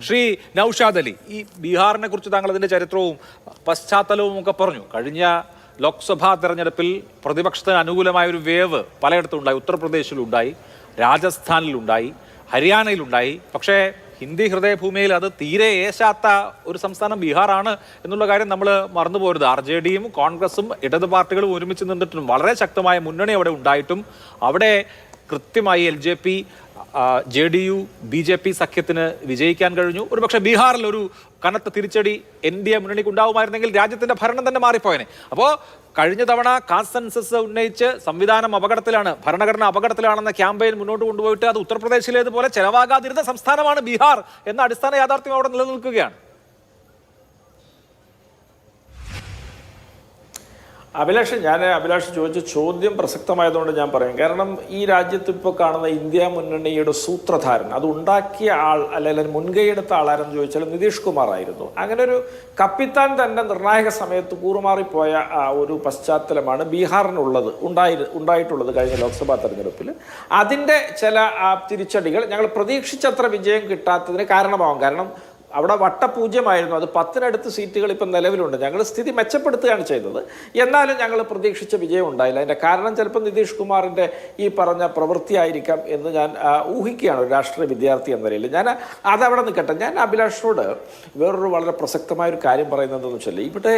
ശ്രീ നൌഷാദ് അലി, ഈ ബീഹാറിനെ കുറിച്ച് താങ്കൾ അതിന്റെ ചരിത്രവും പശ്ചാത്തലവും ഒക്കെ പറഞ്ഞു. കഴിഞ്ഞ ലോക്സഭാ തെരഞ്ഞെടുപ്പിൽ പ്രതിപക്ഷത്തിന് അനുകൂലമായ ഒരു വേവ് പലയിടത്തും ഉണ്ടായി. ഉത്തർപ്രദേശിലുണ്ടായി, രാജസ്ഥാനിലുണ്ടായി, ഹരിയാനയിലുണ്ടായി. പക്ഷേ ഹിന്ദി ഹൃദയഭൂമിയിൽ അത് തീരെ ഏശാത്ത ഒരു സംസ്ഥാനം ബീഹാറാണ് എന്നുള്ള കാര്യം നമ്മൾ മറന്നുപോരുത്. RJDയും കോൺഗ്രസും ഇടത് പാർട്ടികളും ഒരുമിച്ച് നിന്നിട്ടും വളരെ ശക്തമായ മുന്നണി അവിടെ ഉണ്ടായിട്ടും അവിടെ കൃത്യമായി LJP JDU BJP സഖ്യത്തിന് വിജയിക്കാൻ കഴിഞ്ഞു. ഒരുപക്ഷെ ബീഹാറിൽ ഒരു കനത്ത തിരിച്ചടി NDA മുന്നണിക്ക് ഉണ്ടാവുമായിരുന്നെങ്കിൽ രാജ്യത്തിന്റെ ഭരണം തന്നെ മാറിപ്പോയനെ. അപ്പോൾ കഴിഞ്ഞ തവണ കൺസെൻസസ് ഉന്നയിച്ച് സംവിധാനം അപകടത്തിലാണ്, ഭരണഘടന അപകടത്തിലാണെന്ന ക്യാമ്പയിൻ മുന്നോട്ട് കൊണ്ടുപോയിട്ട് അത് ഉത്തർപ്രദേശിലേതുപോലെ ചെലവാകാതിരുന്ന സംസ്ഥാനമാണ് ബീഹാർ എന്ന അടിസ്ഥാന യാഥാർത്ഥ്യം അവിടെ നിലനിൽക്കുകയാണ്. അഭിലാഷ് ചോദിച്ച ചോദ്യം പ്രസക്തമായതുകൊണ്ട് ഞാൻ പറയും. കാരണം ഈ രാജ്യത്ത് ഇപ്പോൾ കാണുന്ന ഇന്ത്യ മുന്നണിയുടെ സൂത്രധാരൻ, അത് ഉണ്ടാക്കിയ ആൾ അല്ലെങ്കിൽ മുൻകൈയെടുത്ത ആളാരെന്ന് ചോദിച്ചാൽ നിതീഷ് കുമാർ ആയിരുന്നു. അങ്ങനെ ഒരു കപ്പിത്താൻ തന്നെ നിർണായക സമയത്ത് കൂറുമാറിപ്പോയ ഒരു പശ്ചാത്തലമാണ് ബീഹാറിനുള്ളത് ഉണ്ടായിട്ടുള്ളത് കഴിഞ്ഞ ലോക്സഭാ തെരഞ്ഞെടുപ്പിൽ. അതിൻ്റെ ചില തിരിച്ചടികൾ ഞങ്ങൾ പ്രതീക്ഷിച്ചത്ര വിജയം കിട്ടാത്തതിന് കാരണമാകും. കാരണം അവിടെ വട്ടപൂജ്യമായിരുന്നു. അത് 10-നടുത്ത് സീറ്റുകൾ ഇപ്പം നിലവിലുണ്ട്. ഞങ്ങൾ സ്ഥിതി മെച്ചപ്പെടുത്തുകയാണ് ചെയ്തത്. എന്നാലും ഞങ്ങൾ പ്രതീക്ഷിച്ച വിജയം ഉണ്ടായില്ല. അതിൻ്റെ കാരണം ചിലപ്പോൾ നിതീഷ് കുമാറിൻ്റെ ഈ പറഞ്ഞ പ്രവൃത്തിയായിരിക്കാം എന്ന് ഞാൻ ഊഹിക്കുകയാണ് ഒരു രാഷ്ട്രീയ വിദ്യാർത്ഥി എന്ന നിലയിൽ. ഞാൻ അതവിടെ നിൽക്കട്ടെ. ഞാൻ അഭിലാഷിനോട് വേറൊരു വളരെ പ്രസക്തമായൊരു കാര്യം പറയുന്നത് എന്താണെന്ന് വെച്ചാൽ, ഇവിടെ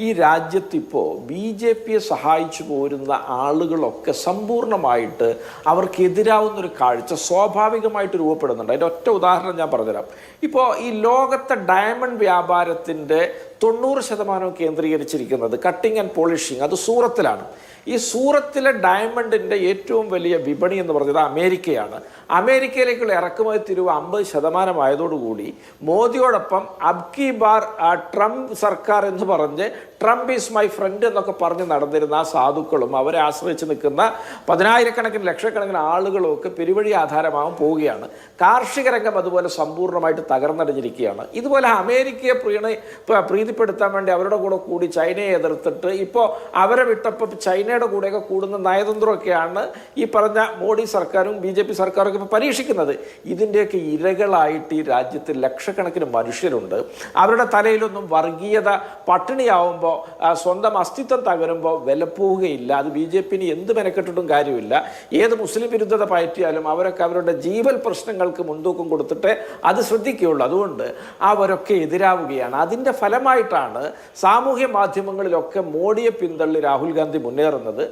ഈ രാജ്യത്തിപ്പോൾ BJPയെ സഹായിച്ചു പോരുന്ന ആളുകളൊക്കെ സമ്പൂർണ്ണമായിട്ട് അവർക്കെതിരാവുന്നൊരു കാഴ്ച സ്വാഭാവികമായിട്ട് രൂപപ്പെടുന്നുണ്ട്. അതിൻ്റെ ഒറ്റ ഉദാഹരണം ഞാൻ പറഞ്ഞുതരാം. ഇപ്പോൾ ഈ ലോകത്തെ ഡയമണ്ട് വ്യാപാരത്തിൻ്റെ 90% കേന്ദ്രീകരിച്ചിരിക്കുന്നത് കട്ടിങ് ആൻഡ് പോളിഷിങ്, അത് സൂറത്തിലാണ്. ഈ സൂറത്തിലെ ഡയമണ്ടിൻ്റെ ഏറ്റവും വലിയ വിപണി എന്ന് പറഞ്ഞത് അമേരിക്കയാണ്. അമേരിക്കയിലേക്കുള്ള ഇറക്കുമതി തിരിവ് 50% ആയതോടുകൂടി മോദിയോടൊപ്പം അബ്കി ബാർ ട്രംപ് സർക്കാർ എന്ന് പറഞ്ഞ് ട്രംപ് ഈസ് മൈ ഫ്രണ്ട് എന്നൊക്കെ പറഞ്ഞ് നടന്നിരുന്ന ആ സാധുക്കളും അവരെ ആശ്രയിച്ച് നിൽക്കുന്ന 10,000-കണക്കിന് ലക്ഷക്കണക്കിന് ആളുകളും ഒക്കെ പെരുവഴി ആധാരമാകാൻ പോവുകയാണ്. കാർഷിക രംഗം അതുപോലെ സമ്പൂർണ്ണമായിട്ട് തകർന്നടിഞ്ഞിരിക്കുകയാണ്. ഇതുപോലെ അമേരിക്കയെ പ്രീതിപ്പെടുത്താൻ വേണ്ടി അവരുടെ കൂടെ കൂടി ചൈനയെ എതിർത്തിട്ട് ഇപ്പോൾ അവരെ വിട്ടപ്പോൾ ചൈനയുടെ കൂടെയൊക്കെ കൂടുന്ന നയതന്ത്രമൊക്കെയാണ് ഈ പറഞ്ഞ മോഡി സർക്കാരും BJP സർക്കാരൊക്കെ ഇപ്പോൾ പരീക്ഷിക്കുന്നത്. ഇതിൻ്റെയൊക്കെ ഇരകളായിട്ട് ഈ രാജ്യത്ത് ലക്ഷക്കണക്കിന് മനുഷ്യരുണ്ട്. അവരുടെ തലയിലൊന്നും വർഗീയത പട്ടിണിയാവുമ്പോൾ സ്വന്തം അസ്തിത്വം തകരുമ്പോൾ വിലപ്പോവുകയില്ല. അത് BJPന് എന്ത് മെനക്കെട്ടിട്ടും കാര്യമില്ല. ഏത് മുസ്ലിം വിരുദ്ധത പയറ്റിയാലും അവരൊക്കെ അവരുടെ ജീവൽ പ്രശ്നങ്ങൾക്ക് മുൻതൂക്കം കൊടുത്തിട്ട് അത് ശ്രദ്ധിക്കുകയുള്ളൂ. അതുകൊണ്ട് അവരൊക്കെ എതിരാവുകയാണ്. അതിൻ്റെ ഫലമായിട്ടാണ് സാമൂഹ്യ മാധ്യമങ്ങളിലൊക്കെ മോഡിയെ പിന്തള്ളി രാഹുൽ ഗാന്ധി മുന്നേറുന്നത്.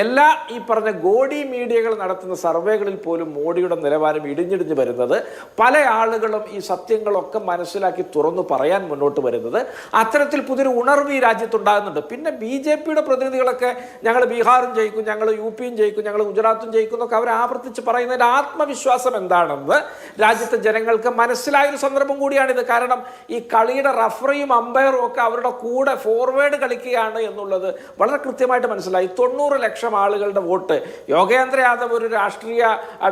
എല്ലാ ഈ പറഞ്ഞ ഗോഡി മീഡിയകൾ നടത്തുന്ന സർവേകളിൽ പോലും മോഡിയുടെ നിലവാരം ഇടിഞ്ഞിടിഞ്ഞ് വരുന്നത്. പല ആളുകളും ഈ സത്യങ്ങളൊക്കെ മനസ്സിലാക്കി തുറന്നു പറയാൻ മുന്നോട്ട് വരുന്നത്. അത്തരത്തിൽ പുതിയൊരു ഉണർവ് ഈ രാജ്യത്തുണ്ടാകുന്നുണ്ട്. പിന്നെ BJPയുടെ പ്രതിനിധികളൊക്കെ ഞങ്ങൾ ബീഹാറും ജയിക്കും, ഞങ്ങൾ UPയും ജയിക്കും, ഞങ്ങൾ ഗുജറാത്തും ജയിക്കും എന്നൊക്കെ അവർ ആവർത്തിച്ച് പറയുന്നതിൻ്റെ ആത്മവിശ്വാസം എന്താണെന്ന് രാജ്യത്തെ ജനങ്ങൾക്ക് മനസ്സിലായൊരു സന്ദർഭം കൂടിയാണിത്. കാരണം ഈ കളിയുടെ റഫറിയും അമ്പയറും ഒക്കെ അവരുടെ കൂടെ ഫോർവേഡ് കളിക്കുകയാണ് എന്നുള്ളത് വളരെ കൃത്യമായിട്ട് മനസ്സിലായി. 90 ലക്ഷം ആളുകളുടെ വോട്ട്. യോഗേന്ദ്ര യാദവ് ഒരു രാഷ്ട്രീയ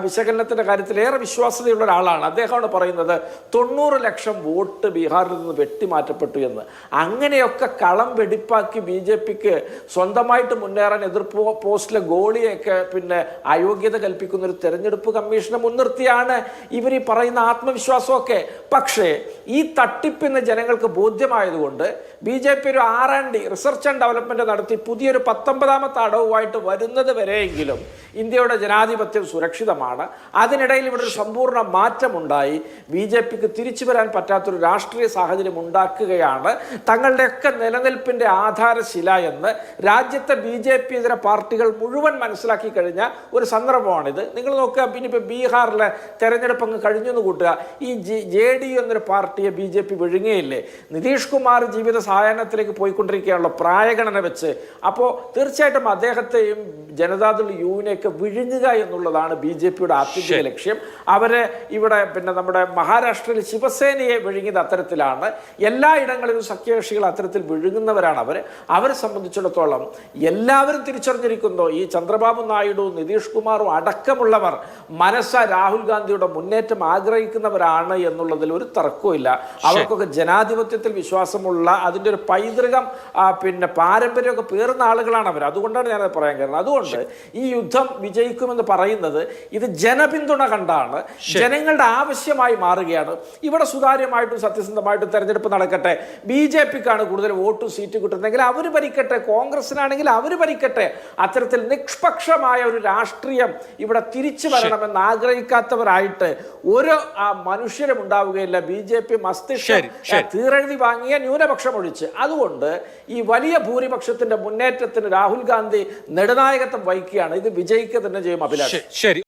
വിശകലനത്തിൻ്റെ കാര്യത്തിൽ ഏറെ വിശ്വാസ്യതയുള്ള ഒരാളാണ്. അദ്ദേഹമാണ് പറയുന്നത് 90 ലക്ഷം വോട്ട് ബീഹാറിൽ നിന്ന് വെട്ടിമാറ്റപ്പെട്ടു എന്ന്. അങ്ങനെയൊക്കെ കളം വെടിപ്പാക്കി BJPക്ക് സ്വന്തമായിട്ട് മുന്നേറാൻ എതിർ പോസ്റ്റിലെ ഗോളിയൊക്കെ പിന്നെ അയോഗ്യത കൽപ്പിക്കുന്ന ഒരു തെരഞ്ഞെടുപ്പ് കമ്മീഷനെ മുൻനിർത്തിയാണ് ഇവർ ഈ പറയുന്ന ആത്മവിശ്വാസമൊക്കെ. പക്ഷേ ഈ തട്ടിപ്പിന്ന് ജനങ്ങൾക്ക് ബോധ്യമായതുകൊണ്ട് BJP ഒരു R&D റിസർച്ച് ആൻഡ് ഡെവലപ്മെന്റ് നടത്തി പുതിയൊരു 19ാമത്തെ അടവുമായിട്ട് വരുന്നത് വരെയെങ്കിലും ഇന്ത്യയുടെ ജനാധിപത്യം സുരക്ഷിതമാണ്. അതിനിടയിൽ ഇവിടെ ഒരു സമ്പൂർണ്ണ മാറ്റമുണ്ടായി. BJPക്ക് തിരിച്ചു വരാൻ പറ്റാത്തൊരു രാഷ്ട്രീയ സാഹചര്യം ഉണ്ടാക്കുകയാണ് തങ്ങളുടെയൊക്കെ നിലനിൽപ്പിൻ്റെ ആധാരശില എന്ന് രാജ്യത്തെ BJP ഇതര പാർട്ടികൾ മുഴുവൻ മനസ്സിലാക്കി കഴിഞ്ഞ ഒരു സന്ദർഭമാണിത്. നിങ്ങൾ നോക്കുക, പിന്നെ ഇപ്പോൾ ബീഹാറിലെ തെരഞ്ഞെടുപ്പ് അങ്ങ് കഴിഞ്ഞെന്ന് കൂട്ടുക. ഈ JDU എന്നൊരു പാർട്ടിയെ BJP വിഴുങ്ങയില്ലേ? നിതീഷ് കുമാർ ജീവിത സായാഹ്നത്തിലേക്ക് പോയിക്കൊണ്ടിരിക്കുകയാണല്ലോ പ്രായഗണന വെച്ച്. അപ്പോൾ തീർച്ചയായിട്ടും അദ്ദേഹത്തെയും ജനതാദൾ യുവിനെയൊക്കെ വിഴുങ്ങുക എന്നുള്ളതാണ് BJPയുടെ ആത്യന്തിക ലക്ഷ്യം. അവരെ ഇവിടെ പിന്നെ നമ്മുടെ മഹാരാഷ്ട്രയിൽ ശിവസേനയെ വിഴുങ്ങിയത് അത്തരത്തിലാണ്. എല്ലായിടങ്ങളിലും സഖ്യകക്ഷികൾ അത്തരത്തിൽ വിഴുങ്ങുന്നവരാണ് അവരെ സംബന്ധിച്ചിടത്തോളം എല്ലാവരും തിരിച്ചറിഞ്ഞിരിക്കുന്നു. ഈ ചന്ദ്രബാബു നായിഡു, നിതീഷ് കുമാറും അടക്കമുള്ളവർ രാഹുൽ ഗാന്ധിയുടെ മുന്നേറ്റം ആഗ്രഹിക്കുന്നവരാണ് എന്നുള്ളതിൽ ഒരു തർക്കവും ഇല്ല. അവർക്കൊക്കെ ജനാധിപത്യത്തിൽ വിശ്വാസമുള്ള വിശ്വാസമുള്ള അതിൻ്റെ ഒരു പൈതൃകം പിന്നെ പാരമ്പര്യമൊക്കെ പേറുന്ന ആളുകളാണ് അവർ. അതുകൊണ്ടാണ് ഞാനത് പറയാൻ കാരണം. അതുകൊണ്ട് ഈ യുദ്ധം വിജയിക്കുമെന്ന് പറയുന്നത് ഇത് ജനപിന്തുണ കണ്ടാണ്, ജനങ്ങളുടെ ആവശ്യമായി മാറുകയാണ്. ഇവിടെ സുതാര്യമായിട്ടും സത്യസന്ധമായിട്ടും തെരഞ്ഞെടുപ്പ് നടക്കട്ടെ. BJPക്കാണ് കൂടുതൽ വോട്ടും സീറ്റ് കിട്ടുന്നതെങ്കിൽ അവർ ഭരിക്കട്ടെ, കോൺഗ്രസിനാണെങ്കിൽ അവർ ഭരിക്കട്ടെ. അത്തരത്തിൽ നിഷ്പക്ഷമായ ഒരു രാഷ്ട്രീയം ഇവിടെ തിരിച്ചു വരണമെന്ന് ആഗ്രഹിക്കാത്തവരായിട്ട് ഒരു മനുഷ്യരും ഉണ്ടാവുകയില്ല. BJP മസ്തിഷ്കം തീരെഴുതി വാങ്ങിയ ന്യൂനപക്ഷം ഒഴിച്ച്. അതുകൊണ്ട് ഈ വലിയ ഭൂരിപക്ഷത്തിന്റെ മുന്നേറ്റത്തിന് രാഹുൽ ഗാന്ധി നെടുനായകത്വം വഹിക്കുകയാണ്. ഇത് വിജയിക്കുക തന്നെ ചെയ്യും അഭിലാഷ്. ശരി.